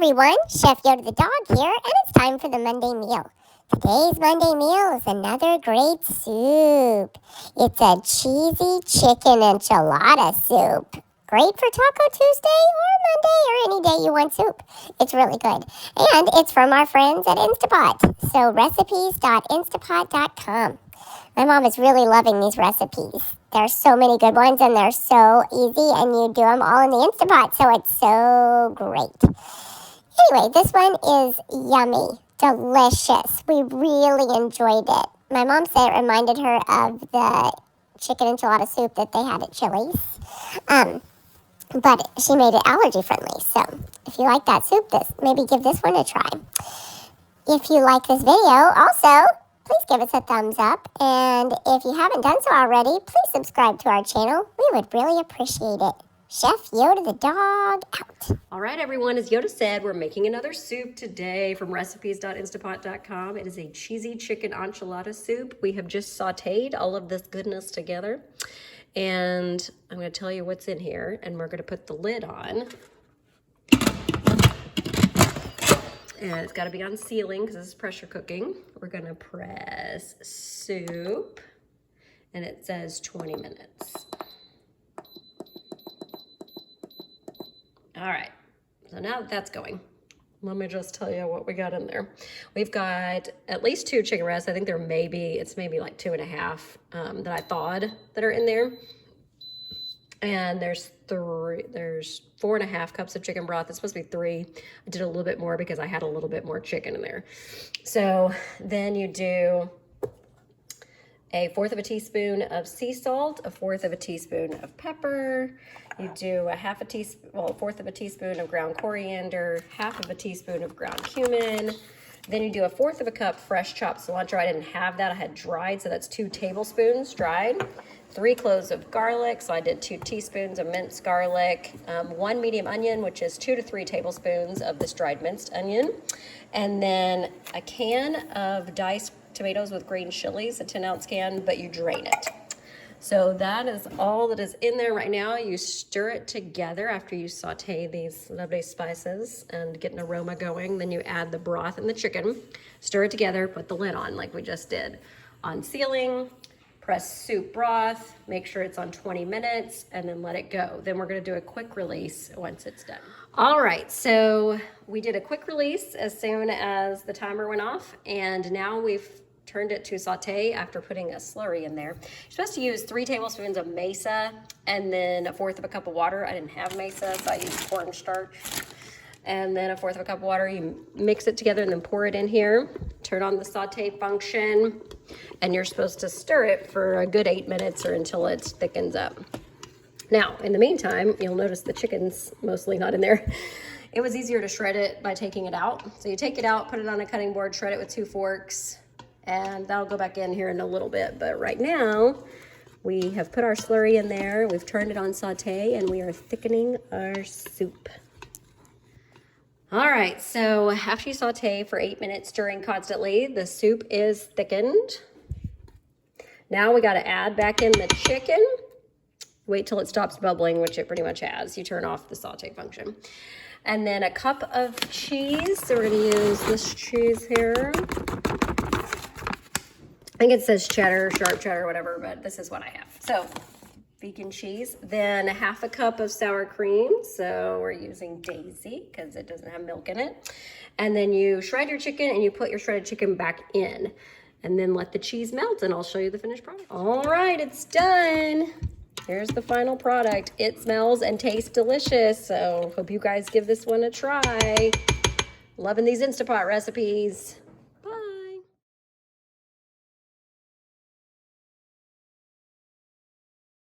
everyone, Chef Yoda the dog here, and it's time for the Monday meal. Today's Monday meal is another great soup. It's a cheesy chicken enchilada soup. Great for Taco Tuesday or Monday or any day you want soup. It's really good. And it's from our friends at Instapot. So recipes.instapot.com. My mom is really loving these recipes. There's so many good ones and they're so easy and you do them all in the Instapot, so it's so great. Anyway, this one is yummy, delicious. We really enjoyed it. My mom said it reminded her of the chicken enchilada soup that they had at Chili's. But she made it allergy friendly. So if you like that soup, maybe give this one a try. If you like this video, also, please give us a thumbs up. And if you haven't done so already, please subscribe to our channel. We would really appreciate it. Chef Yoda the dog out. All right, everyone, as Yoda said, we're making another soup today from recipes.instapot.com. It is a cheesy chicken enchilada soup. We have just sauteed all of this goodness together. And I'm going to tell you what's in here, and we're going to put the lid on. And it's got to be on sealing because this is pressure cooking. We're going to press soup, and it says 20 minutes. All right, so now that that's going, let me just tell you what we got in there. We've got at least 2 chicken breasts. I think it's maybe like 2.5 that I thawed that are in there. And there's 4.5 cups of chicken broth. It's supposed to be 3. I did a little bit more because I had a little bit more chicken in there. So then you do 1/4 of a teaspoon of sea salt, 1/4 of a teaspoon of pepper. You do 1/4 of a teaspoon of ground coriander, 1/2 of a teaspoon of ground cumin. Then you do 1/4 of a cup fresh chopped cilantro. I didn't have that, I had dried, so that's 2 tablespoons dried. 3 cloves of garlic, so I did 2 teaspoons of minced garlic. 1 medium onion, which is 2 to 3 tablespoons of this dried minced onion. And then a can of diced tomatoes with green chilies, a 10-ounce can, but you drain it. So that is all that is in there right now. You stir it together after you saute these lovely spices and get an aroma going. Then you add the broth and the chicken, stir it together, put the lid on like we just did. On sealing, press soup broth, make sure it's on 20 minutes, and then let it go. Then we're gonna do a quick release once it's done. All right, so we did a quick release as soon as the timer went off, and now we've turned it to saute after putting a slurry in there. You're supposed to use 3 tablespoons of mesa and then 1/4 of a cup of water. I didn't have mesa, so I used cornstarch. And then 1/4 of a cup of water. You mix it together and then pour it in here. Turn on the saute function, and you're supposed to stir it for a good 8 minutes or until it thickens up. Now, in the meantime, you'll notice the chicken's mostly not in there. It was easier to shred it by taking it out. So you take it out, put it on a cutting board, shred it with 2 forks, and that'll go back in here in a little bit. But right now, we have put our slurry in there, we've turned it on saute, and we are thickening our soup. All right, so after you saute for 8 minutes, stirring constantly, the soup is thickened. Now we gotta add back in the chicken. Wait till it stops bubbling, which it pretty much has. You turn off the saute function. And then a cup of cheese. So we're gonna use this cheese here. I think it says cheddar, sharp cheddar, whatever, but this is what I have. So vegan cheese, then 1/2 cup of sour cream. So we're using Daisy because it doesn't have milk in it. And then you shred your chicken and you put your shredded chicken back in and then let the cheese melt, and I'll show you the finished product. All right, it's done. Here's the final product. It smells and tastes delicious. So hope you guys give this one a try. Loving these Instapot recipes.